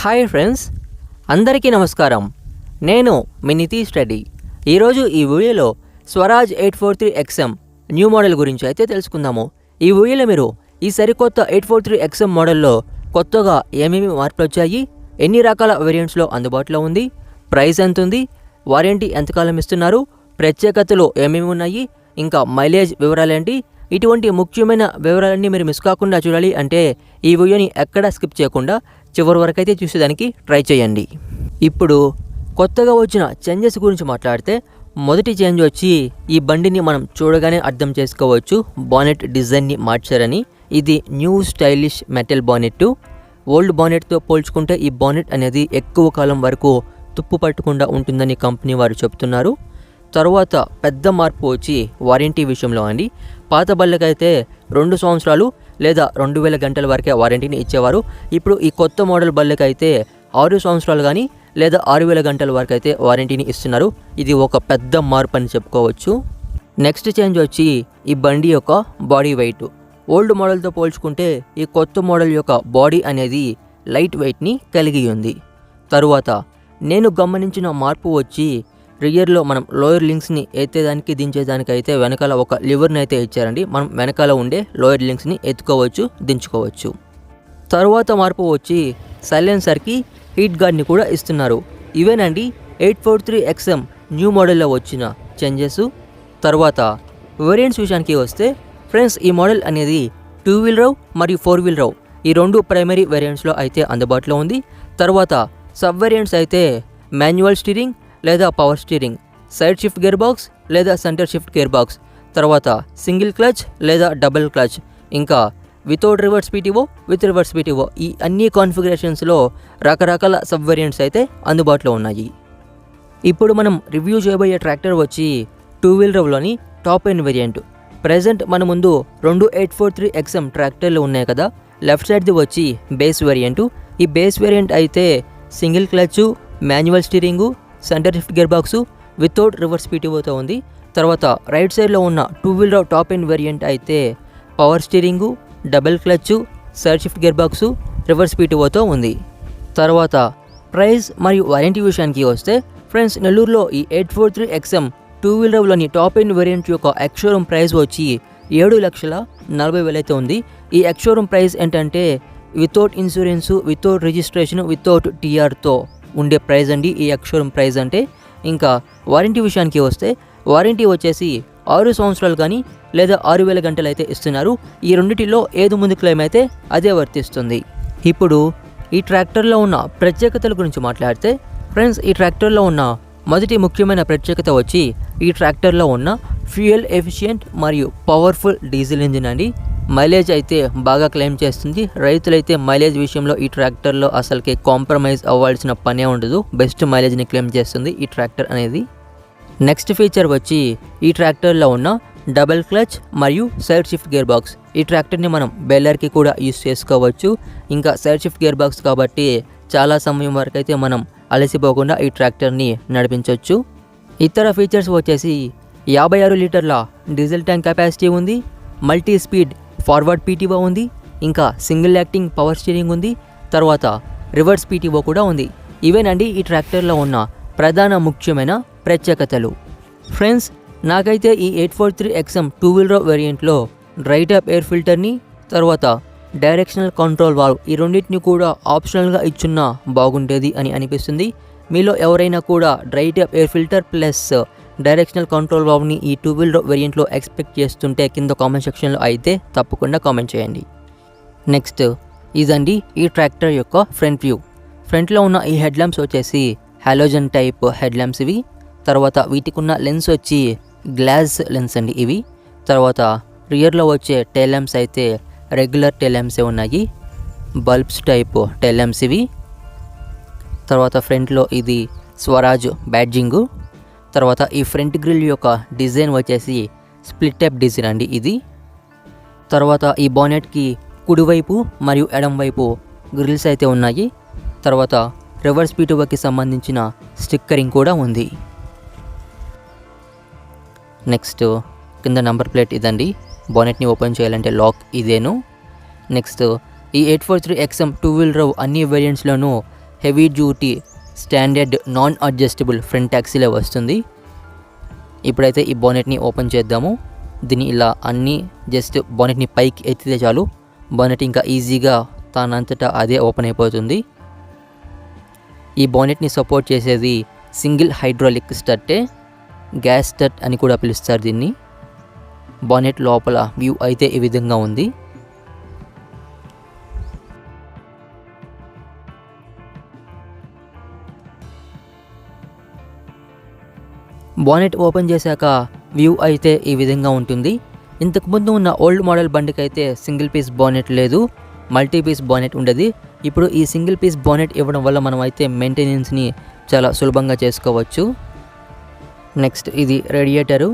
Hi friends, అందరికీ నమస్కారం. నేను మీ నితీష్ రెడ్డి. ఈరోజు ఈ వీడియోలో స్వరాజ్ 843XM న్యూ మోడల్ గురించి అయితే తెలుసుకుందాము. ఈ వీడియోలో మీరు ఈ సరికొత్త 843XM మోడల్లో కొత్తగా ఏమేమి మార్పులు వచ్చాయి, ఎన్ని రకాల వేరియంట్స్లో అందుబాటులో ఉంది, ప్రైస్ ఎంత ఉంది, వారంటీ ఎంతకాలం ఇస్తున్నారు, ప్రత్యేకతలు ఏమేమి ఉన్నాయి, ఇంకా మైలేజ్ వివరాలేంటి, ఇటువంటి ముఖ్యమైన వివరాలన్నీ మీరు మిస్ కాకుండా చూడాలి అంటే ఈ వీడియోని ఎక్కడ స్కిప్ చేయకుండా చివరి వరకు అయితే చూసేదానికి ట్రై చేయండి. ఇప్పుడు కొత్తగా వచ్చిన చేంజెస్ గురించి మాట్లాడితే మొదటి చేంజ్ వచ్చి ఈ బండిని మనం చూడగానే అర్థం చేసుకోవచ్చు, బానెట్ డిజైన్ని మార్చారని. ఇది new stylish metal bonnet. Old బానెట్తో పోల్చుకుంటే ఈ బానెట్ అనేది ఎక్కువ కాలం వరకు తుప్పు పట్టకుండా ఉంటుందని కంపెనీ వారు చెప్తున్నారు. తరువాత పెద్ద మార్పు వచ్చి వారంటీ విషయంలో అండి. పాత బళ్ళకైతే 2 సంవత్సరాలు లేదా 2000 గంటల వరకే వారంటీని ఇచ్చేవారు. ఇప్పుడు ఈ కొత్త మోడల్ బళ్ళకైతే 6 సంవత్సరాలు కానీ లేదా 6000 గంటల వరకు అయితే వారంటీని ఇస్తున్నారు. ఇది ఒక పెద్ద మార్పు అని చెప్పుకోవచ్చు. నెక్స్ట్ చేంజ్ వచ్చి ఈ బండి యొక్క బాడీ వెయిట్. ఓల్డ్ మోడల్తో పోల్చుకుంటే ఈ కొత్త మోడల్ యొక్క బాడీ అనేది లైట్ వెయిట్ని కలిగి ఉంది. తరువాత నేను గమనించిన మార్పు వచ్చి రియర్లో మనం లోయర్ లింక్స్ని ఎత్తేదానికి దించేదానికి అయితే వెనకాల ఒక లివర్ని అయితే ఇచ్చారండి. మనం వెనకాల ఉండే లోయర్ లింక్స్ని ఎత్తుకోవచ్చు, దించుకోవచ్చు. తరువాత మార్పు వచ్చి సైలెన్సర్కి హీట్ గార్డ్ని కూడా ఇస్తున్నారు. ఇవేనండి 843XM న్యూ మోడల్లో వచ్చిన చేంజెస్. తర్వాత వేరియంట్స్ విషయానికి వస్తే ఫ్రెండ్స్, ఈ మోడల్ అనేది 2 వీల్ డ్రైవ్ మరియు 4 వీల్ డ్రైవ్ ఈ 2 ప్రైమరీ వేరియంట్స్లో అయితే అందుబాటులో ఉంది. తర్వాత సబ్ వేరియంట్స్ అయితే మాన్యువల్ స్టీరింగ్ లేదా power steering, side shift gear box లేదా సెంటర్ షిఫ్ట్ గేర్ బాక్స్, తర్వాత సింగిల్ క్లచ్ లేదా డబుల్ క్లచ్, ఇంకా without reverse PTO, with reverse PTO, ఈ అన్ని కాన్ఫిగరేషన్స్లో రకరకాల సబ్ వేరియంట్స్ అయితే అందుబాటులో ఉన్నాయి. ఇప్పుడు మనం రివ్యూ చేయబోయే ట్రాక్టర్ వచ్చి 2 వీల్ డ్రైవ్లోని టాప్ ఎండ్ వేరియంట్. ప్రజెంట్ మన ముందు 2 843XM ట్రాక్టర్లు ఉన్నాయి కదా. లెఫ్ట్ సైడ్ది వచ్చి బేస్ వేరియంటు. ఈ బేస్ వేరియంట్ అయితే single clutch, manual steering, center shift gear box, without reverse పీటీఓతో ఉంది. తర్వాత రైట్ సైడ్లో ఉన్న 2 wheel drive top end variant అయితే power steering, double clutch, side shift gear box, reverse పీటీఓతో ఉంది. తర్వాత ప్రైస్ మరియు వారంటీ విషయానికి వస్తే ఫ్రెండ్స్, నెల్లూరులో ఈ 843XM 2 వీల్ డ్రైవ్లోని టాప్ ఎండ్ వేరియంట్ యొక్క ఎక్స్-షోరూమ్ ప్రైస్ వచ్చి 7,40,000 అయితే ఉంది. ఈ ఎక్స్-షోరూమ్ ప్రైస్ ఏంటంటే without insurance, without registration, without టీఆర్తో ఉండే ప్రైజ్ అండి ఈ ఎక్స్-షోరూమ్ ప్రైజ్ అంటే. ఇంకా వారంటీ విషయానికి వస్తే వారంటీ వచ్చేసి 6 సంవత్సరాలు కానీ లేదా 6000 గంటలు అయితే ఇస్తున్నారు. ఈ రెండిటిలో ఏది ముందు క్లెయిమ్ అయితే అదే వర్తిస్తుంది. ఇప్పుడు ఈ ట్రాక్టర్లో ఉన్న ప్రత్యేకతల గురించి మాట్లాడితే ఫ్రెండ్స్, ఈ ట్రాక్టర్లో ఉన్న మొదటి ముఖ్యమైన ప్రత్యేకత వచ్చి ఈ ట్రాక్టర్లో ఉన్న ఫ్యూయల్ ఎఫిషియెంట్ మరియు పవర్ఫుల్ డీజిల్ ఇంజిన్ అండి. మైలేజ్ అయితే బాగా క్లెయిమ్ చేస్తుంది. రైతులైతే మైలేజ్ విషయంలో ఈ ట్రాక్టర్లో అసలుకి కాంప్రమైజ్ అవ్వాల్సిన పనే ఉండదు. బెస్ట్ మైలేజ్ని క్లెయిమ్ చేస్తుంది ఈ ట్రాక్టర్ అనేది. నెక్స్ట్ ఫీచర్ వచ్చి ఈ ట్రాక్టర్లో ఉన్న డబుల్ క్లచ్ మరియు సైడ్ షిఫ్ట్ గేర్ బాక్స్. ఈ ట్రాక్టర్ని మనం బెల్లర్కి కూడా యూస్ చేసుకోవచ్చు. ఇంకా సైడ్ షిఫ్ట్ గేర్ బాక్స్ కాబట్టి చాలా సమయం వరకు అయితే మనం అలసిపోకుండా ఈ ట్రాక్టర్ని నడిపించవచ్చు. ఇతర ఫీచర్స్ వచ్చేసి 56 లీటర్ల డీజిల్ ట్యాంక్ కెపాసిటీ ఉంది, మల్టీ స్పీడ్ ఫార్వర్డ్ పీటీఓ ఉంది, ఇంకా సింగిల్ యాక్టింగ్ పవర్ స్టీరింగ్ ఉంది, తర్వాత రివర్స్ పీటీఓ కూడా ఉంది. ఇవేనండి ఈ ట్రాక్టర్లో ఉన్న ప్రధాన ముఖ్యమైన ప్రత్యేకతలు. ఫ్రెండ్స్, నాకైతే ఈ 843XM 2 వీల్ డ్రైవ్ వేరియంట్లో డ్రై ట్యాప్ ఎయిర్ ఫిల్టర్ని, తర్వాత డైరెక్షనల్ కంట్రోల్ వాల్వ్ ఈ రెండింటిని కూడా ఆప్షనల్గా ఇచ్చున్నా బాగుండేది అని అనిపిస్తుంది. మీలో ఎవరైనా కూడా dry type air filter plus directional control వాల్వ్ని ఈ 2 వీల్ డ్రైవ్ వేరియంట్లో ఎక్స్పెక్ట్ చేస్తుంటే కింద కామెంట్ సెక్షన్లో అయితే తప్పకుండా కామెంట్ చేయండి. నెక్స్ట్ ఇదండి ఈ ట్రాక్టర్ యొక్క ఫ్రంట్ వ్యూ. ఫ్రంట్లో ఉన్న ఈ హెడ్ ల్యాంప్స్ వచ్చేసి హాలోజన్ టైప్ హెడ్ ల్యాంప్స్ ఇవి. తర్వాత వీటికి ఉన్న లెన్స్ వచ్చి గ్లాస్ లెన్స్ అండి ఇవి. తర్వాత రియర్లో వచ్చే టైల్ ల్యాంప్స్ అయితే రెగ్యులర్ టైల్ ల్యాంప్సే ఉన్నాయి, బల్బ్స్ టైప్ టైల్ ల్యాంప్స్ ఇవి. తర్వాత ఫ్రంట్లో ఇది స్వరాజ్ బ్యాడ్జింగు. తర్వాత ఈ ఫ్రంట్ గ్రిల్ యొక్క డిజైన్ వచ్చేసి స్ప్లిట్ టైప్ డిజైన్ అండి ఇది. తర్వాత ఈ బానెట్కి కుడివైపు మరియు ఎడం వైపు గ్రిల్స్ అయితే ఉన్నాయి. తర్వాత రివర్స్ పీటీఓకి సంబంధించిన స్టిక్కరింగ్ కూడా ఉంది. నెక్స్ట్ కింద నంబర్ ప్లేట్ ఇదండి. బానెట్ని ఓపెన్ చేయాలంటే లాక్ ఇదేను. నెక్స్ట్ ఈ 843XM 2 వీల్ డ్రైవ్ అన్ని వేరియంట్స్లోనూ heavy duty standard non adjustable front axle వస్తుంది. ఇప్పుడైతే ఈ బానెట్ని ఓపెన్ చేద్దాము. దీన్ని ఇలా అన్నీ జస్ట్ బానెట్ని పైకి ఎత్తితే చాలు, బానెట్ ఇంకా ఈజీగా తనంతటా అదే ఓపెన్ అయిపోతుంది. ఈ బానెట్ని సపోర్ట్ చేసేది సింగిల్ హైడ్రాలిక్ స్టట్టే, గ్యాస్ స్టట్ అని కూడా పిలుస్తారు దీన్ని. బానెట్ లోపల వ్యూ అయితే ఈ విధంగా ఉంది. బానెట్ ఓపెన్ చేశాక వ్యూ అయితే ఈ విధంగా ఉంటుంది. ఇంతకుముందు ఉన్న ఓల్డ్ మోడల్ బండికి అయితే సింగిల్ పీస్ బానెట్ లేదు, మల్టీ పీస్ బానెట్ ఉండేది. ఇప్పుడు ఈ సింగిల్ పీస్ బానెట్ ఇవ్వడం వల్ల మనం అయితే మెయింటెనెన్స్ని చాలా సులభంగా చేసుకోవచ్చు. నెక్స్ట్ ఇది రేడియేటరు,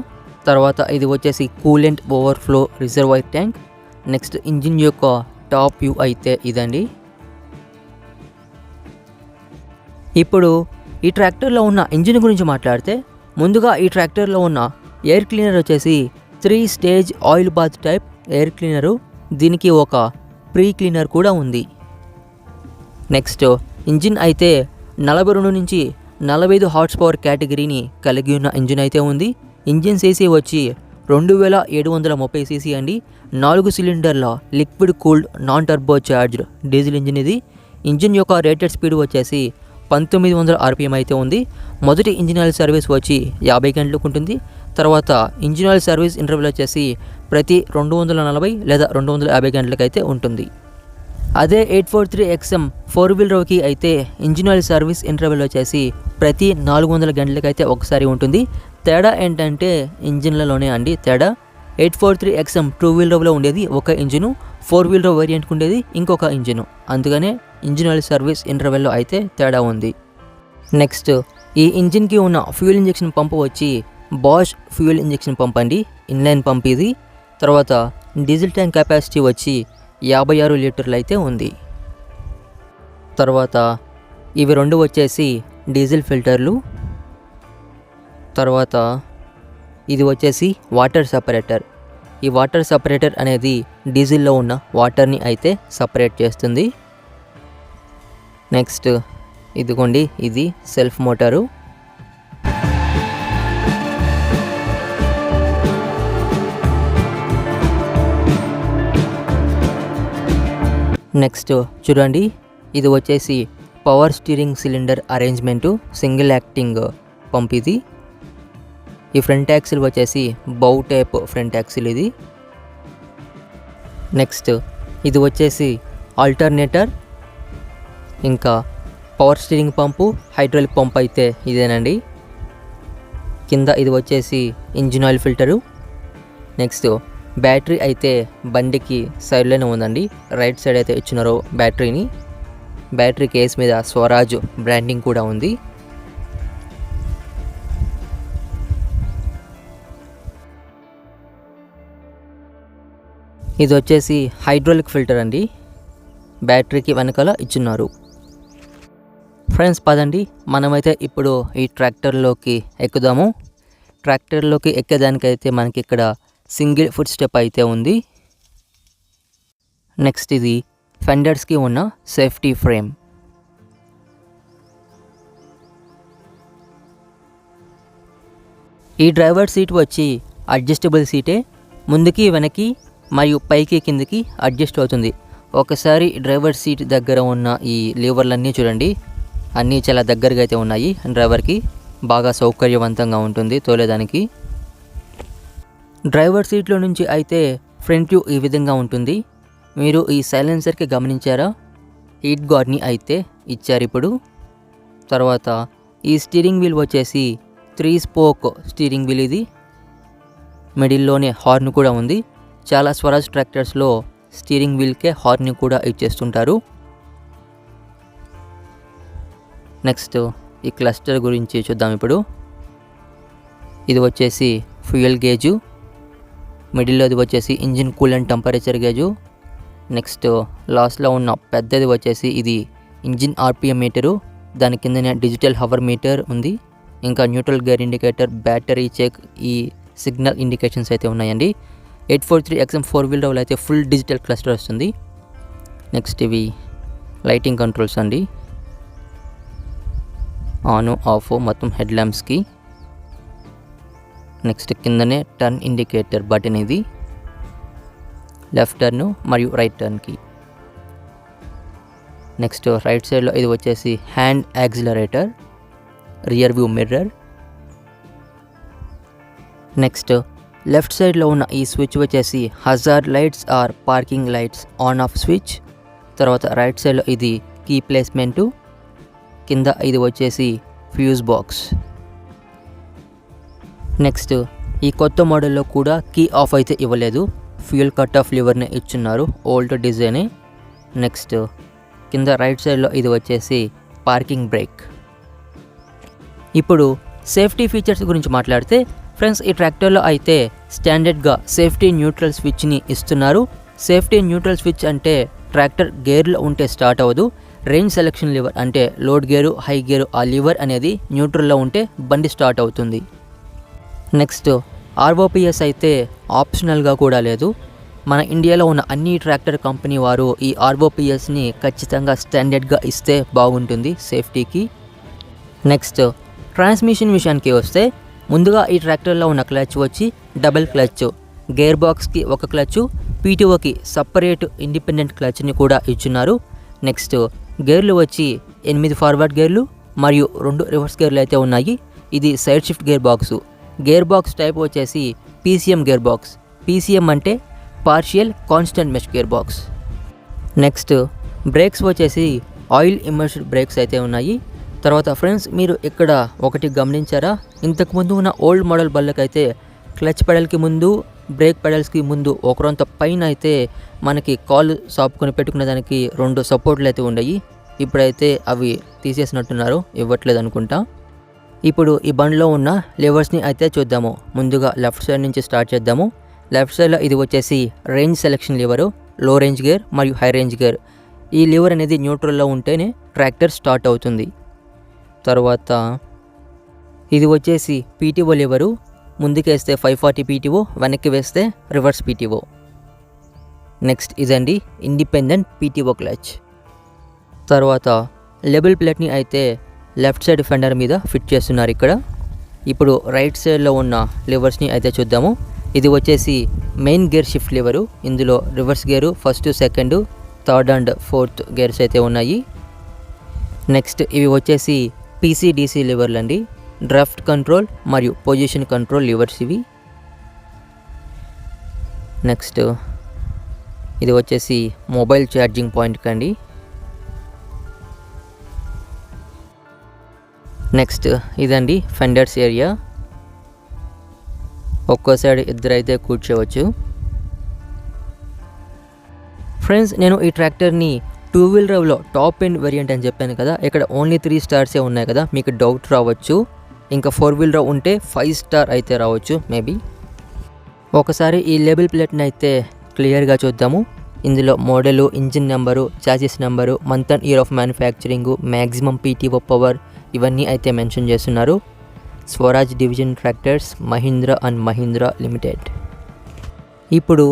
తర్వాత ఇది వచ్చేసి coolant overflow reservoir tank. Next engine యొక్క టాప్ వ్యూ అయితే ఇదండి. ఇప్పుడు ఈ ట్రాక్టర్లో ఉన్న ఇంజిన్ గురించి మాట్లాడితే, ముందుగా ఈ ట్రాక్టర్లో ఉన్న ఎయిర్ క్లీనర్ వచ్చేసి 3 stage oil bath type air cleaner. దీనికి ఒక ప్రీ క్లీనర్ కూడా ఉంది. నెక్స్ట్ ఇంజిన్ అయితే 42 నుంచి 45 హార్స్ పవర్ కేటగిరీని కలిగి ఉన్న ఇంజిన్ అయితే ఉంది. ఇంజిన్ సీసీ వచ్చి 2730 సీసీ అండి. 4 సిలిండర్ల liquid cooled non turbo charged diesel engine ఇది. ఇంజిన్ యొక్క రేటెడ్ స్పీడ్ వచ్చేసి 1900 RPM అయితే ఉంది. మొదటి ఇంజిన్ ఆయిల్ సర్వీస్ వచ్చి 50 గంటలకు ఉంటుంది. తర్వాత ఇంజిన్ ఆయిల్ సర్వీస్ ఇంటర్వెల్ వచ్చేసి ప్రతి 240 లేదా 250 గంటలకైతే ఉంటుంది. అదే 843XM 4-wheel driveకి అయితే ఇంజిన్ ఆయిల్ సర్వీస్ ఇంటర్వెల్ వచ్చేసి ప్రతి 400 గంటలకైతే ఒకసారి ఉంటుంది. తేడా ఏంటంటే ఇంజిన్లలోనే అండి తేడా. 843XM 2-wheel driveలో ఉండేది ఒక ఇంజిను, 4-wheel drive వేరియంట్కి ఉండేది ఇంకొక ఇంజిను. అందుకనే ఇంజిన్ ఆయిల్ సర్వీస్ ఇంటర్వెల్లో అయితే తేడా ఉంది. నెక్స్ట్ ఈ ఇంజిన్కి ఉన్న ఫ్యూయల్ ఇంజెక్షన్ పంపు వచ్చి బాష్ ఫ్యూయల్ ఇంజెక్షన్ పంప్ అండి, ఇన్లైన్ పంప్ ఇది. తర్వాత డీజిల్ ట్యాంక్ కెపాసిటీ వచ్చి 56 లీటర్లు అయితే ఉంది. తర్వాత ఇవి రెండు వచ్చేసి డీజిల్ ఫిల్టర్లు. తర్వాత ఇది వచ్చేసి వాటర్ సపరేటర్. ఈ వాటర్ సపరేటర్ అనేది డీజిల్లో ఉన్న వాటర్ని అయితే సపరేట్ చేస్తుంది. నెక్స్ట్ ఇదిగోండి, ఇది సెల్ఫ్ మోటారు. నెక్స్ట్ చూడండి, ఇది వచ్చేసి power steering cylinder arrangement, single acting pump ఇది. ఈ ఫ్రంట్ యాక్సిల్ వచ్చేసి బౌ టైప్ ఫ్రంట్ యాక్సిల్ ఇది. నెక్స్ట్ ఇది వచ్చేసి ఆల్టర్నేటర్, ఇంకా పవర్ స్టీరింగ్ పంపు, హైడ్రాలిక్ పంప్ అయితే ఇదేనండి. కింద ఇది వచ్చేసి engine oil filter. Next battery అయితే బండికి సైడ్లోనే ఉందండి, రైట్ సైడ్ అయితే ఇచ్చినారు బ్యాటరీని. బ్యాటరీ కేస్ మీద స్వరాజ్ బ్రాండింగ్ కూడా ఉంది. ఇది వచ్చేసి హైడ్రాలిక్ ఫిల్టర్ అండి, బ్యాటరీకి వెనకాల ఇచ్చున్నారు. ఫ్రెండ్స్ పదండి, మనమైతే ఇప్పుడు ఈ ట్రాక్టర్లోకి ఎక్కుదాము. ట్రాక్టర్లోకి ఎక్కేదానికైతే మనకి ఇక్కడ సింగిల్ ఫుట్ స్టెప్ అయితే ఉంది. నెక్స్ట్ ఇది ఫెండర్స్కి ఉన్న సేఫ్టీ ఫ్రేమ్. ఈ డ్రైవర్ సీట్ వచ్చి అడ్జస్టబుల్ సీటే, ముందుకి వెనక్కి మరియు పైకి కిందకి అడ్జస్ట్ అవుతుంది. ఒకసారి డ్రైవర్ సీట్ దగ్గర ఉన్న ఈ లీవర్లన్నీ చూడండి, అన్నీ చాలా దగ్గరగా అయితే ఉన్నాయి. డ్రైవర్కి బాగా సౌకర్యవంతంగా ఉంటుంది తోలేదానికి. డ్రైవర్ సీట్లో నుంచి అయితే ఫ్రంట్ వ్యూ ఈ విధంగా ఉంటుంది. మీరు ఈ సైలెన్సర్కి గమనించారా, హీట్ గార్డ్ని అయితే ఇచ్చారు ఇప్పుడు. తర్వాత ఈ స్టీరింగ్ వీల్ వచ్చేసి 3 స్పోక్ స్టీరింగ్ వీల్ ఇది. మిడిల్లోనే హార్న్ కూడా ఉంది. చాలా స్వరాజ్ ట్రాక్టర్స్లో స్టీరింగ్ వీల్కే హార్న్ కూడా ఇచ్చేస్తుంటారు. నెక్స్ట్ ఈ క్లస్టర్ గురించి చూద్దాం ఇప్పుడు. ఇది వచ్చేసి ఫ్యూయల్ గేజు, మిడిల్లోది వచ్చేసి engine coolant temperature gauge. Next లాస్ట్లో ఉన్న పెద్దది వచ్చేసి ఇది ఇంజిన్ RPM మీటరు, దాని కిందనే డిజిటల్ హవర్ మీటర్ ఉంది. ఇంకా neutral gear indicator, battery check, ఈ సిగ్నల్ ఇండికేషన్స్ అయితే ఉన్నాయండి. 843XM 4-wheel drive అయితే ఫుల్ డిజిటల్ క్లస్టర్ వస్తుంది. నెక్స్ట్ ఇవి లైటింగ్ కంట్రోల్స్ అండి. ఆన్ ఆఫ్ మొత్తం హెడ్ ల్యాంప్స్కి. నెక్స్ట్ కిందనే టర్న్ ఇండికేటర్ బటన్, ఇది లెఫ్ట్ టర్న్ మరియు రైట్ టర్న్కి. నెక్స్ట్ రైట్ సైడ్లో ఇది వచ్చేసి hand accelerator, rear view mirror. Next left సైడ్లో ఉన్న ఈ స్విచ్ వచ్చేసి hazard lights or parking lights on off switch. తర్వాత రైట్ సైడ్లో ఇది కీ ప్లేస్మెంటు, కింద ఇది వచ్చేసి ఫ్యూజ్ బాక్స్. నెక్స్ట్ ఈ కొత్త మోడల్లో కూడా కీ ఆఫ్ అయితే ఇవ్వలేదు, ఫ్యూయల్ కట్ ఆఫ్ లివర్ని ఇచ్చున్నారు, ఓల్డ్ డిజైనే. నెక్స్ట్ కింద రైట్ సైడ్లో ఇది వచ్చేసి పార్కింగ్ బ్రేక్. ఇప్పుడు సేఫ్టీ ఫీచర్స్ గురించి మాట్లాడితే ఫ్రెండ్స్, ఈ ట్రాక్టర్లో అయితే స్టాండర్డ్గా సేఫ్టీ న్యూట్రల్ స్విచ్ని ఇస్తున్నారు. సేఫ్టీ న్యూట్రల్ స్విచ్ అంటే ట్రాక్టర్ గేర్లో ఉంటే స్టార్ట్ అవ్వదు. రేంజ్ సెలెక్షన్ లివర్ అంటే లోడ్ గేరు, హై గేరు, ఆ లివర్ అనేది న్యూట్రల్లో ఉంటే బండి స్టార్ట్ అవుతుంది. నెక్స్ట్ ఆర్ఓపిఎస్ అయితే ఆప్షనల్గా కూడా లేదు. మన ఇండియాలో ఉన్న అన్ని ట్రాక్టర్ కంపెనీ వారు ఈ ఆర్ఓపిఎస్ని ఖచ్చితంగా స్టాండర్డ్గా ఇస్తే బాగుంటుంది సేఫ్టీకి. నెక్స్ట్ ట్రాన్స్మిషన్ విషయానికి వస్తే ముందుగా ఈ ట్రాక్టర్లో ఉన్న క్లచ్ వచ్చి డబుల్ క్లచ్, గేర్ బాక్స్కి ఒక క్లచ్, పీటీఓకి సపరేట్ ఇండిపెండెంట్ క్లచ్ని కూడా ఇచ్చున్నారు. నెక్స్ట్ గేర్లు వచ్చి 8 ఫార్వర్డ్ గేర్లు మరియు 2 రివర్స్ గేర్లు అయితే ఉన్నాయి. ఇది side shift gear box. Gear box type వచ్చేసి పీసీఎం గేర్ బాక్స్. పీసీఎం అంటే partial constant mesh gear box. Next brakes వచ్చేసి ఆయిల్ ఇమర్స్డ్ బ్రేక్స్ అయితే ఉన్నాయి. తర్వాత ఫ్రెండ్స్, మీరు ఇక్కడ ఒకటి గమనించారా, ఇంతకుముందు ఉన్న ఓల్డ్ మోడల్ బళ్ళకైతే క్లచ్ పెడల్కి ముందు, బ్రేక్ పెడల్స్కి ముందు ఒకరంత పైన అయితే మనకి కాలు సాపుకొని పెట్టుకునే దానికి 2 సపోర్ట్లు అయితే ఉన్నాయి. ఇప్పుడైతే అవి తీసేసినట్టున్నారు, ఇవ్వట్లేదు అనుకుంటా. ఇప్పుడు ఈ బండిలో ఉన్న లివర్స్ని అయితే చూద్దాము. ముందుగా లెఫ్ట్ సైడ్ నుంచి స్టార్ట్ చేద్దాము. లెఫ్ట్ సైడ్లో ఇది వచ్చేసి రేంజ్ సెలెక్షన్ లివరు, లో రేంజ్ గేర్ మరియు హై రేంజ్ గేర్. ఈ లివర్ అనేది న్యూట్రల్లో ఉంటేనే ట్రాక్టర్ స్టార్ట్ అవుతుంది. తర్వాత ఇది వచ్చేసి పీటీఓ లివరు. ముందుకేస్తే 540 పీటీఓ, వెనక్కి వేస్తే రివర్స్ పీటీఓ. నెక్స్ట్ ఇదండి ఇండిపెండెంట్ పీటీఓ క్లచ్. తర్వాత లెబుల్ ప్లేట్ని అయితే లెఫ్ట్ సైడ్ ఫెండర్ మీద ఫిట్ చేస్తున్నారు ఇక్కడ. ఇప్పుడు రైట్ సైడ్లో ఉన్న లివర్స్ని అయితే చూద్దాము. ఇది వచ్చేసి మెయిన్ గేర్ షిఫ్ట్ లివరు. ఇందులో reverse gear, first, second, third and fourth gears అయితే ఉన్నాయి. నెక్స్ట్ ఇవి వచ్చేసి పీసీడీసీ లివర్లు అండి. డ్రాఫ్ట్ కంట్రోల్ మరియు పొజిషన్ కంట్రోల్ లివర్స్ ఇవి. నెక్స్ట్ ఇది వచ్చేసి మొబైల్ ఛార్జింగ్ పాయింట్ కండి. నెక్స్ట్ ఇదండి ఫెండర్స్ ఏరియా. ఒక్కో సైడ్ ఇద్దరైతే కూర్చోవచ్చు. ఫ్రెండ్స్, నేను ఈ ట్రాక్టర్ని 2 వీల్ డ్రైవ్లో టాప్ ఎండ్ వేరియంట్ అని చెప్పాను కదా, ఇక్కడ ఓన్లీ 3 స్టార్సే ఉన్నాయి కదా, మీకు డౌట్ రావచ్చు. ఇంకా 4 వీల్ డ్రైవ్ ఉంటే 5 స్టార్ అయితే రావచ్చు మేబీ. ఒకసారి ఈ లేబుల్ ప్లేట్ని అయితే క్లియర్గా చూద్దాము. ఇందులో model, engine number, chassis number, month and year of manufacturing, maximum PTO power ఇవన్నీ అయితే మెన్షన్ చేస్తున్నారు. Swaraj division tractors, Mahindra and Mahindra limited. ఇప్పుడు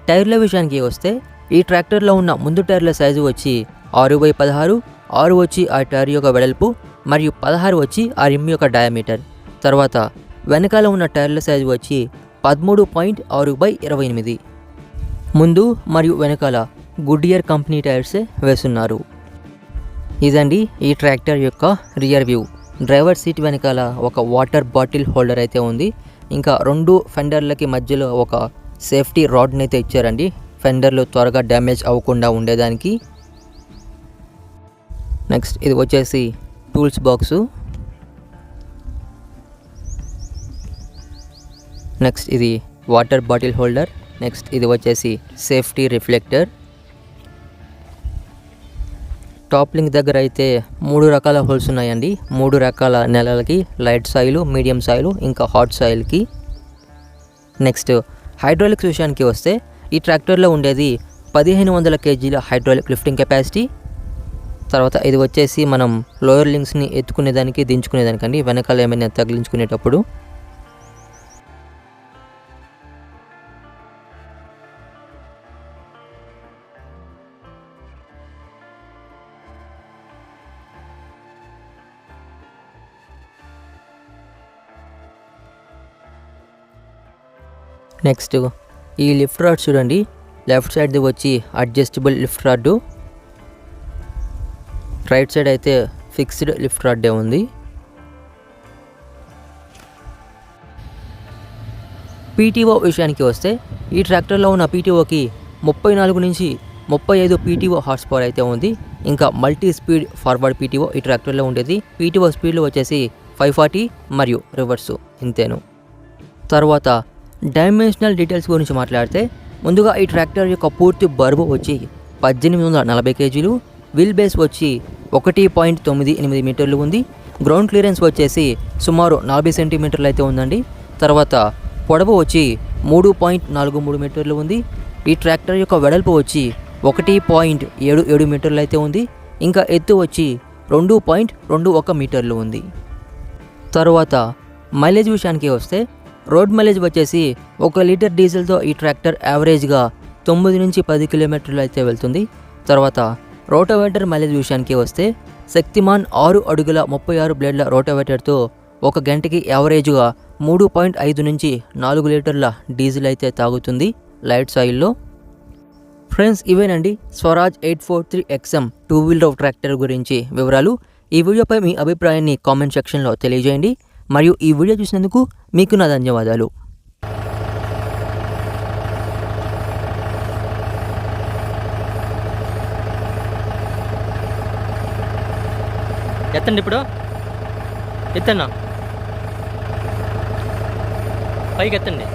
టైర్ల విషయానికి వస్తే ఈ ట్రాక్టర్లో ఉన్న ముందు టైర్ల సైజు వచ్చి 6x16, 6 వచ్చి ఆ టైర్ యొక్క వెడల్పు మరియు 16 వచ్చి ఆ రిమ్ యొక్క డయామీటర్. తర్వాత వెనకాల ఉన్న టైర్ల సైజు వచ్చి 13.6x28. ముందు మరియు వెనకాల గుడ్ఇయర్ కంపెనీ టైర్సే వేస్తున్నారు. ఇదండి ఈ ట్రాక్టర్ యొక్క రియర్ వ్యూ. డ్రైవర్ సీట్ వెనకాల ఒక వాటర్ బాటిల్ హోల్డర్ అయితే ఉంది. ఇంకా 2 ఫెండర్లకి మధ్యలో ఒక సేఫ్టీ రాడ్ని అయితే ఇచ్చారండి, ఫెండర్లు త్వరగా డ్యామేజ్ అవ్వకుండా ఉండేదానికి. నెక్స్ట్ ఇది వచ్చేసి టూల్స్ బాక్సు. నెక్స్ట్ ఇది వాటర్ బాటిల్ హోల్డర్. నెక్స్ట్ ఇది వచ్చేసి సేఫ్టీ రిఫ్లెక్టర్. టాప్ లింక్ దగ్గర అయితే 3 రకాల హోల్స్ ఉన్నాయండి. 3 రకాల నెలలకి, లైట్ సాయిల్, మీడియం సాయిల్, ఇంకా హాట్ సాయిల్కి. నెక్స్ట్ హైడ్రాలిక్స్ విషయానికి వస్తే ఈ ట్రాక్టర్లో ఉండేది 1500 kgల హైడ్రాలిక్ లిఫ్టింగ్ కెపాసిటీ. తర్వాత ఇది వచ్చేసి మనం లోయర్ లింక్స్ని ఎత్తుకునేదానికి, దించుకునేదానికండి, వెనకాల ఏమైనా తగిలించుకునేటప్పుడు. నెక్స్ట్ ఈ లిఫ్ట్ రాడ్ చూడండి, లెఫ్ట్ సైడ్ది వచ్చి adjustable lift rod, right side అయితే ఫిక్స్డ్ లిఫ్ట్ రాడ్డే ఉంది. పీటీఓ విషయానికి వస్తే ఈ ట్రాక్టర్లో ఉన్న పీటీఓకి 34 నుంచి 35 పీటీఓ హార్స్ పవర్ అయితే ఉంది. ఇంకా మల్టీ స్పీడ్ ఫార్వర్డ్ పీటీఓ ఈ ట్రాక్టర్లో ఉండేది. పీటీఓ స్పీడ్లు వచ్చేసి 540 మరియు రివర్సు ఇంతేను. తర్వాత డైమెన్షనల్ డీటెయిల్స్ గురించి మాట్లాడితే ముందుగా ఈ ట్రాక్టర్ యొక్క పూర్తి బరువు వచ్చి 1840 కేజీలు, వీల్ బేస్ వచ్చి 1.98 మీటర్లు ఉంది. గ్రౌండ్ క్లియరెన్స్ వచ్చేసి సుమారు 40 సెంటీమీటర్లు అయితే ఉందండి. తర్వాత పొడవు వచ్చి 3.43 మీటర్లు ఉంది. ఈ ట్రాక్టర్ యొక్క వెడల్పు వచ్చి 1.77 మీటర్లు అయితే ఉంది. ఇంకా ఎత్తు వచ్చి 2.21 మీటర్లు ఉంది. తర్వాత మైలేజ్ విషయానికి వస్తే రోడ్ మైలేజ్ వచ్చేసి 1 లీటర్ డీజిల్తో ఈ ట్రాక్టర్ యావరేజ్గా 9 నుంచి 10 కిలోమీటర్లు అయితే వెళ్తుంది. తర్వాత రోటోవేటర్ మైలేజ్ విషయానికి వస్తే శక్తిమాన్ 6 అడుగుల 36 బ్లేడ్ల రోటోవేటర్తో 1 గంటకి యావరేజ్గా 3.5 నుంచి 4 లీటర్ల డీజిల్ అయితే తాగుతుంది లైట్ సాయిల్లో. ఫ్రెండ్స్, ఇవేనండి Swaraj 843XM 2 wheel drive tractor గురించి వివరాలు. ఈ వీడియోపై మీ అభిప్రాయాన్ని కామెంట్ సెక్షన్లో తెలియజేయండి. మరియు ఈ వీడియో చూసినందుకు మీకు నా ధన్యవాదాలు. ఎత్తండి, ఇప్పుడు ఎత్తన్నా, పైకి ఎత్తండి.